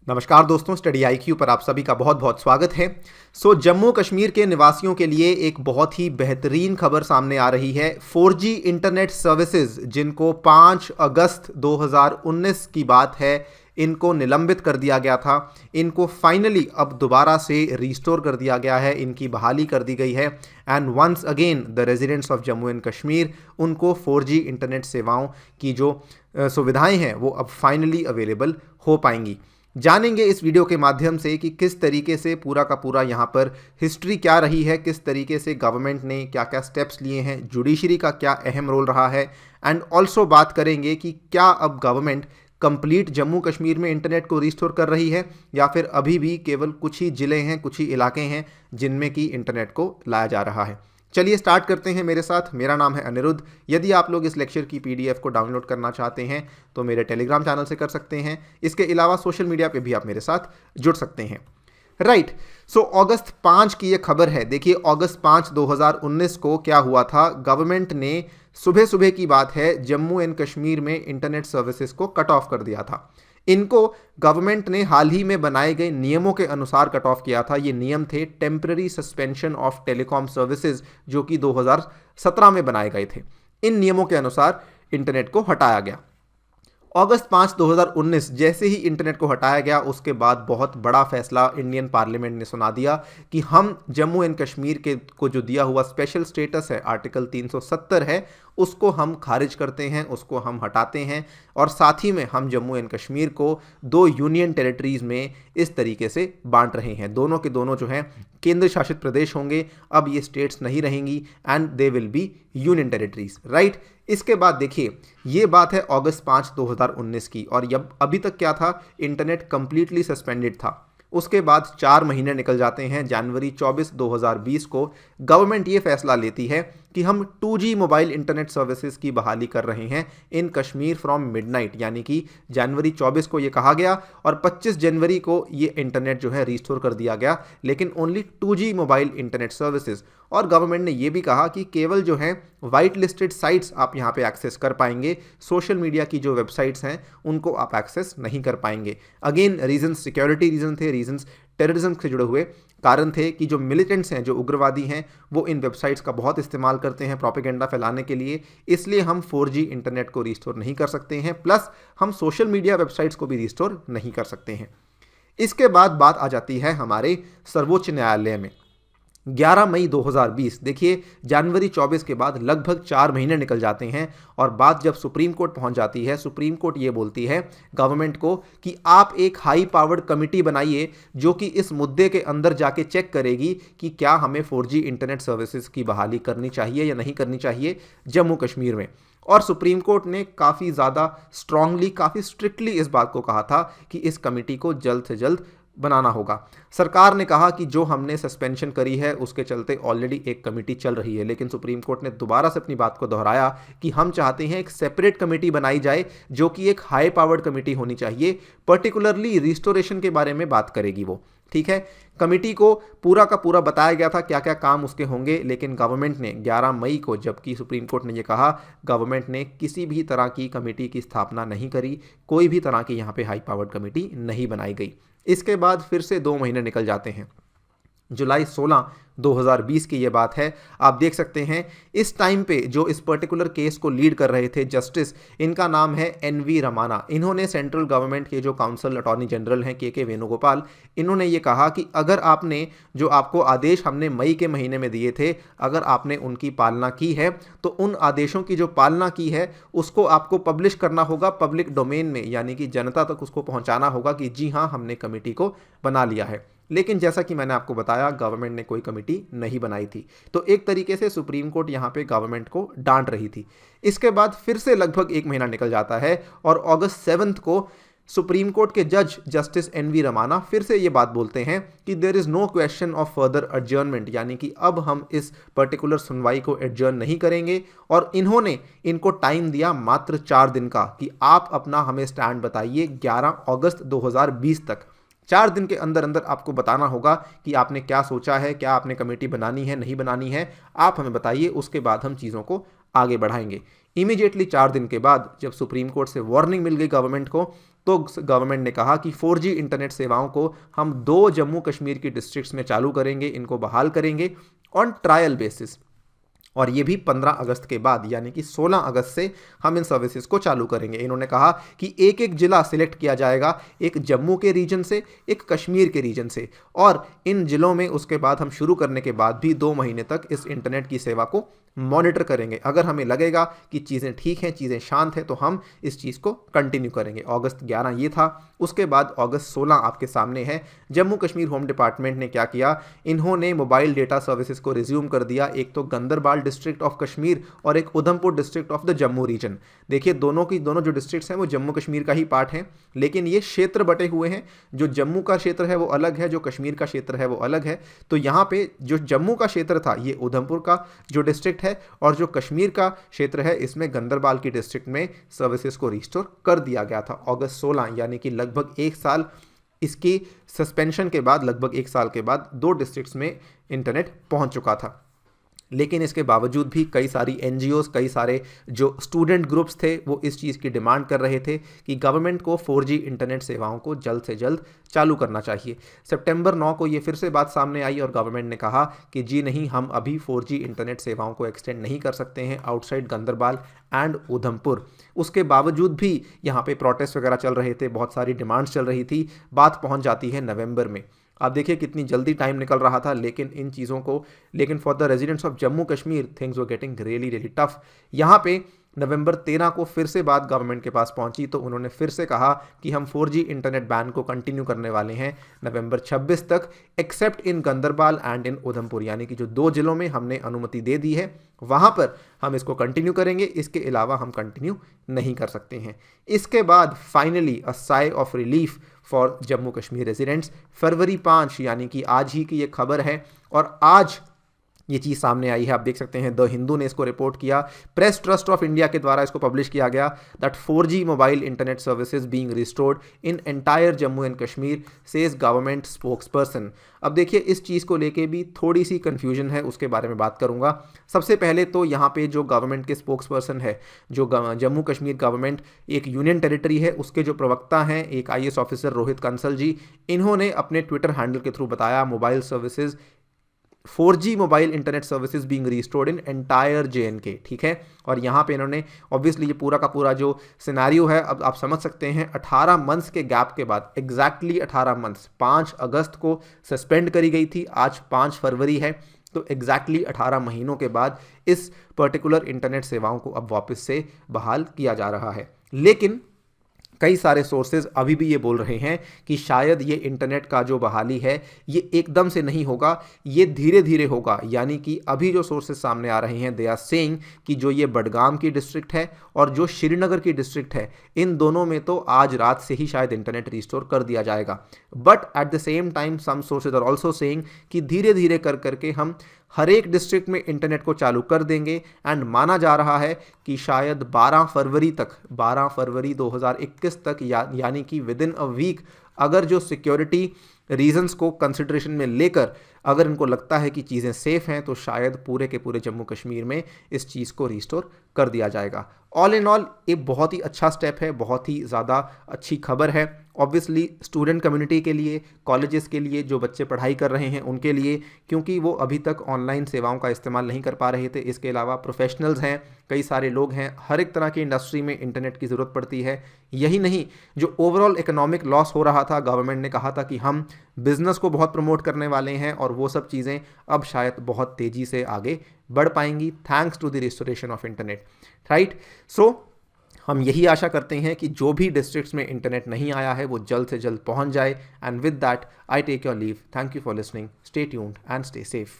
नमस्कार दोस्तों, study IQ पर आप सभी का बहुत बहुत स्वागत है। जम्मू कश्मीर के निवासियों के लिए एक बहुत ही बेहतरीन खबर सामने आ रही है। 4G इंटरनेट सर्विसेज जिनको 5 अगस्त 2019 की बात है, इनको निलंबित कर दिया गया था, इनको फाइनली अब दोबारा से रिस्टोर कर दिया गया है, इनकी बहाली कर दी गई है। And once again the residents of Jammu and Kashmir, उनको 4G इंटरनेट सेवाओं की जो सुविधाएं हैं वो अब फाइनली अवेलेबल हो पाएंगी। जानेंगे इस वीडियो के माध्यम से कि किस तरीके से पूरा का पूरा यहाँ पर हिस्ट्री क्या रही है, किस तरीके से गवर्नमेंट ने क्या क्या स्टेप्स लिए हैं, जुडिशरी का क्या अहम रोल रहा है। एंड ऑल्सो बात करेंगे कि क्या अब गवर्नमेंट कंप्लीट जम्मू कश्मीर में इंटरनेट को रिस्टोर कर रही है या फिर अभी भी केवल कुछ ही ज़िले हैं, कुछ ही इलाके हैं जिनमें कि इंटरनेट को लाया जा रहा है। चलिए स्टार्ट करते हैं मेरे साथ। मेरा नाम है अनिरुद्ध। यदि आप लोग इस लेक्चर की पीडीएफ को डाउनलोड करना चाहते हैं तो मेरे टेलीग्राम चैनल से कर सकते हैं। इसके अलावा सोशल मीडिया पे भी आप मेरे साथ जुड़ सकते हैं। राइट, अगस्त 5 की ये खबर है। देखिए, अगस्त 5 2019 को क्या हुआ था, गवर्नमेंट ने सुबह सुबह की बात है जम्मू एंड कश्मीर में इंटरनेट सर्विसेज को कट ऑफ कर दिया था। इनको गवर्नमेंट ने हाल ही में बनाए गए नियमों के अनुसार कट ऑफ किया था। ये नियम थे temporary suspension of telecom services, जो कि 2017 में बनाए गए थे। इन नियमों के अनुसार इंटरनेट को हटाया गया। अगस्त 5 2019 जैसे ही इंटरनेट को हटाया गया, उसके बाद बहुत बड़ा फैसला इंडियन पार्लियामेंट ने सुना दिया कि हम जम्मू एंड कश्मीर के को जो दिया हुआ स्पेशल स्टेटस है, आर्टिकल 370 है, उसको हम खारिज करते हैं, उसको हम हटाते हैं। और साथ ही में हम जम्मू एंड कश्मीर को 2 यूनियन टेरिटरीज में इस तरीके से बांट रहे हैं। दोनों के दोनों जो हैं केंद्र शासित प्रदेश होंगे। अब ये स्टेट्स नहीं रहेंगी and they will be union territories. Right, इसके बाद देखिए, ये बात है अगस्त 5 2019 की, और अभी तक क्या था, इंटरनेट कंप्लीटली सस्पेंडेड था। उसके बाद 4 महीने निकल जाते हैं। जनवरी 24 2020 को गवर्नमेंट ये फैसला लेती है कि हम 2G मोबाइल इंटरनेट सर्विसेज की बहाली कर रहे हैं इन कश्मीर फ्रॉम मिडनाइट, यानी कि जनवरी 24 को ये कहा गया और 25 जनवरी को ये इंटरनेट जो है रिस्टोर कर दिया गया, लेकिन only 2G mobile internet services. और गवर्नमेंट ने ये भी कहा कि केवल जो है वाइट लिस्टेड साइट्स आप यहाँ पे एक्सेस कर पाएंगे, सोशल मीडिया की जो वेबसाइट्स हैं उनको आप एक्सेस नहीं कर पाएंगे। अगेन रीजंस सिक्योरिटी रीजन थे, रीजंस टेररिज्म से जुड़े हुए कारण थे कि जो मिलिटेंट्स हैं, जो उग्रवादी हैं, वो इन वेबसाइट्स का बहुत इस्तेमाल करते हैं प्रोपेगेंडा फैलाने के लिए। इसलिए हम 4G इंटरनेट को रिस्टोर नहीं कर सकते हैं, प्लस हम सोशल मीडिया वेबसाइट्स को भी रिस्टोर नहीं कर सकते हैं। इसके बाद बात आ जाती है हमारे सर्वोच्च न्यायालय में। 11 मई 2020, देखिए जनवरी 24 के बाद लगभग 4 महीने निकल जाते हैं और बात जब सुप्रीम कोर्ट पहुंच जाती है, सुप्रीम कोर्ट ये बोलती है गवर्नमेंट को कि आप एक हाई पावर्ड कमिटी बनाइए जो कि इस मुद्दे के अंदर जाके चेक करेगी कि क्या हमें 4G इंटरनेट सर्विसेज की बहाली करनी चाहिए या नहीं करनी चाहिए जम्मू कश्मीर में। और सुप्रीम कोर्ट ने काफ़ी ज़्यादा स्ट्रांगली, काफ़ी स्ट्रिक्टली इस बात को कहा था कि इस कमिटी को जल्द से जल्द बनाना होगा। सरकार ने कहा कि जो हमने सस्पेंशन करी है उसके चलते ऑलरेडी एक कमेटी चल रही है, लेकिन सुप्रीम कोर्ट ने दोबारा से अपनी बात को दोहराया कि हम चाहते हैं एक सेपरेट कमेटी बनाई जाए जो कि एक हाई पावर्ड कमेटी होनी चाहिए, पर्टिकुलरली रिस्टोरेशन के बारे में बात करेगी वो। ठीक है, कमेटी को पूरा का पूरा बताया गया था क्या क्या काम उसके होंगे, लेकिन गवर्नमेंट ने 11 मई को, जबकि सुप्रीम कोर्ट ने ये कहा, गवर्नमेंट ने किसी भी तरह की कमेटी की स्थापना नहीं करी, कोई भी तरह की यहाँ पे हाई पावर्ड कमेटी नहीं बनाई गई। इसके बाद फिर से 2 महीने निकल जाते हैं। जुलाई 16 2020 की ये बात है। आप देख सकते हैं इस टाइम पे जो इस पर्टिकुलर केस को लीड कर रहे थे जस्टिस, इनका नाम है NV रमाना। इन्होंने सेंट्रल गवर्नमेंट के जो काउंसिल अटॉर्नी जनरल हैं KK वेणुगोपाल, इन्होंने ये कहा कि अगर आपने जो आपको आदेश हमने मई के महीने में दिए थे, अगर आपने उनकी पालना की है तो उन आदेशों की जो पालना की है उसको आपको पब्लिश करना होगा पब्लिक डोमेन में, यानी कि जनता तक उसको पहुंचाना होगा कि जी हाँ, हमने कमेटी को बना लिया है। लेकिन जैसा कि मैंने आपको बताया, गवर्नमेंट ने कोई कमेटी नहीं बनाई थी, तो एक तरीके से सुप्रीम कोर्ट यहाँ पे गवर्नमेंट को डांट रही थी। इसके बाद फिर से लगभग 1 महीना निकल जाता है और अगस्त 7 को सुप्रीम कोर्ट के जज जस्टिस NV रमाना फिर से ये बात बोलते हैं कि there is no question of further adjournment, यानी कि अब हम इस पर्टिकुलर सुनवाई को एडजर्न नहीं करेंगे। और इन्होंने इनको टाइम दिया मात्र 4 दिन का कि आप अपना हमें स्टैंड बताइए 11 अगस्त 2020 तक। 4 दिन के अंदर अंदर आपको बताना होगा कि आपने क्या सोचा है, क्या आपने कमेटी बनानी है, नहीं बनानी है, आप हमें बताइए, उसके बाद हम चीज़ों को आगे बढ़ाएंगे। इमीडिएटली 4 दिन के बाद जब सुप्रीम कोर्ट से वार्निंग मिल गई गवर्नमेंट को, तो गवर्नमेंट ने कहा कि 4G इंटरनेट सेवाओं को हम 2 जम्मू कश्मीर की डिस्ट्रिक्ट्स में चालू करेंगे, इनको बहाल करेंगे ऑन ट्रायल बेसिस। और ये भी 15 अगस्त के बाद, यानी कि 16 अगस्त से हम इन सर्विसेज को चालू करेंगे। इन्होंने कहा कि एक एक जिला सिलेक्ट किया जाएगा, एक जम्मू के रीजन से, एक कश्मीर के रीजन से, और इन जिलों में उसके बाद हम शुरू करने के बाद भी 2 महीने तक इस इंटरनेट की सेवा को मॉनिटर करेंगे। अगर हमें लगेगा कि चीज़ें ठीक हैं, चीज़ें शांत हैं, तो हम इस चीज़ को कंटिन्यू करेंगे। अगस्त 11 ये था। उसके बाद अगस्त 16 आपके सामने है। जम्मू कश्मीर होम डिपार्टमेंट ने क्या किया, इन्होंने मोबाइल डेटा सर्विसेज को रिज्यूम कर दिया। एक तो गंदरबाल डिस्ट्रिक्ट ऑफ कश्मीर और एक Udhampur district of the Jammu region. देखिए दोनों जो डिस्ट्रिक्ट्स हैं वो जम्मू कश्मीर का ही पार्ट हैं, लेकिन ये क्षेत्र बटे हुए हैं। जो जम्मू का क्षेत्र है वो अलग है, जो कश्मीर का क्षेत्र है वो अलग है। तो यहाँ पे जो जम्मू का क्षेत्र था ये उधमपुर का जो डिस्ट्रिक्ट है, और जो कश्मीर का क्षेत्र है इसमें गंदरबाल की डिस्ट्रिक्ट में सर्विसेज को रिस्टोर कर दिया गया था अगस्त 16, यानी कि लगभग 1 साल इसकी सस्पेंशन के बाद, लगभग 1 साल के बाद 2 डिस्ट्रिक्ट्स में इंटरनेट पहुंच चुका था। लेकिन इसके बावजूद भी कई सारी एनजीओज, कई सारे जो स्टूडेंट ग्रुप्स थे वो इस चीज़ की डिमांड कर रहे थे कि गवर्नमेंट को 4G इंटरनेट सेवाओं को जल्द से जल्द चालू करना चाहिए। सितंबर 9 को ये फिर से बात सामने आई और गवर्नमेंट ने कहा कि जी नहीं, हम अभी 4G इंटरनेट सेवाओं को एक्सटेंड नहीं कर सकते हैं आउटसाइड गंदरबाल एंड उधमपुर। उसके बावजूद भी यहाँ पे प्रोटेस्ट वगैरह चल रहे थे, बहुत सारी डिमांड्स चल रही थी। बात पहुँच जाती है नवंबर में। आप देखिए कितनी जल्दी टाइम निकल रहा था, लेकिन for the residents of Jammu Kashmir things were getting really tough. यहाँ पे नवंबर 13 को फिर से बात गवर्नमेंट के पास पहुंची, तो उन्होंने फिर से कहा कि हम 4G इंटरनेट बैन को कंटिन्यू करने वाले हैं नवंबर 26 तक, except in Ganderbal and in Udhampur, यानी कि जो 2 जिलों में हमने अनुमति दे दी है वहां पर हम इसको कंटिन्यू करेंगे, इसके अलावा हम कंटिन्यू नहीं कर सकते हैं। इसके बाद finally a sigh of relief for Jammu Kashmir residents. फरवरी 5 यानी कि आज ही की ये खबर है, और आज ये चीज़ सामने आई है। आप देख सकते हैं द हिंदू ने इसको रिपोर्ट किया, प्रेस ट्रस्ट ऑफ इंडिया के द्वारा इसको पब्लिश किया गया, that 4G mobile internet services being restored in entire Jammu and Kashmir, says government spokes person. अब देखिए इस चीज़ को लेके भी थोड़ी सी कन्फ्यूजन है, उसके बारे में बात करूंगा। सबसे पहले तो यहाँ पे जो गवर्नमेंट के स्पोक्स पर्सन है, जो जम्मू कश्मीर गवर्नमेंट एक यूनियन टेरिटरी है, उसके जो प्रवक्ता हैं एक IAS ऑफिसर रोहित कंसल जी, इन्होंने अपने ट्विटर हैंडल के थ्रू बताया mobile services 4G mobile internet services being restored in entire JNK, ठीक है। और यहाँ पे इन्होंने ऑब्वियसली ये पूरा का पूरा जो सिनेरियो है, अब आप समझ सकते हैं 18 मंथ्स के गैप के बाद, एग्जैक्टली 18 मंथ्स, 5 अगस्त को सस्पेंड करी गई थी, आज 5 फरवरी है, तो एग्जैक्टली 18 महीनों के बाद इस पर्टिकुलर इंटरनेट सेवाओं को अब वापस से बहाल किया जा रहा है। लेकिन कई सारे सोर्सेज अभी भी ये बोल रहे हैं कि शायद ये इंटरनेट का जो बहाली है ये एकदम से नहीं होगा, ये धीरे धीरे होगा। यानी कि अभी जो सोर्सेज सामने आ रहे हैं, दे आर सेइंग कि जो ये बडगाम की डिस्ट्रिक्ट है और जो श्रीनगर की डिस्ट्रिक्ट है, इन दोनों में तो आज रात से ही शायद इंटरनेट रिस्टोर कर दिया जाएगा। But at the same time some sources are also saying कि धीरे धीरे कर करके हम हर एक डिस्ट्रिक्ट में इंटरनेट को चालू कर देंगे। एंड माना जा रहा है कि शायद 12 फरवरी 2021 तक, यानी कि विद इन अ वीक, अगर जो सिक्योरिटी रीजंस को कंसिडरेशन में लेकर अगर इनको लगता है कि चीज़ें सेफ हैं, तो शायद पूरे के पूरे जम्मू कश्मीर में इस चीज़ को रिस्टोर कर दिया जाएगा। ऑल इन ऑल एक बहुत ही अच्छा स्टेप है, बहुत ही ज़्यादा अच्छी खबर है। ऑब्वियसली स्टूडेंट कम्युनिटी के लिए, कॉलेजेस के लिए, जो बच्चे पढ़ाई कर रहे हैं उनके लिए, क्योंकि वो अभी तक ऑनलाइन सेवाओं का इस्तेमाल नहीं कर पा रहे थे। इसके अलावा प्रोफेशनल्स हैं, कई सारे लोग हैं, हर एक तरह की इंडस्ट्री में इंटरनेट की ज़रूरत पड़ती है। यही नहीं, जो ओवरऑल इकोनॉमिक लॉस हो रहा था, गवर्नमेंट ने कहा था कि हम बिजनेस को बहुत प्रमोट करने वाले हैं, और वो सब चीज़ें अब शायद बहुत तेज़ी से आगे बढ़ पाएंगी thanks to the restoration of internet, right. So हम यही आशा करते हैं कि जो भी डिस्ट्रिक्ट्स में इंटरनेट नहीं आया है वो जल्द से जल्द पहुंच जाए। And with that I take your leave. Thank you for listening. Stay tuned and stay safe.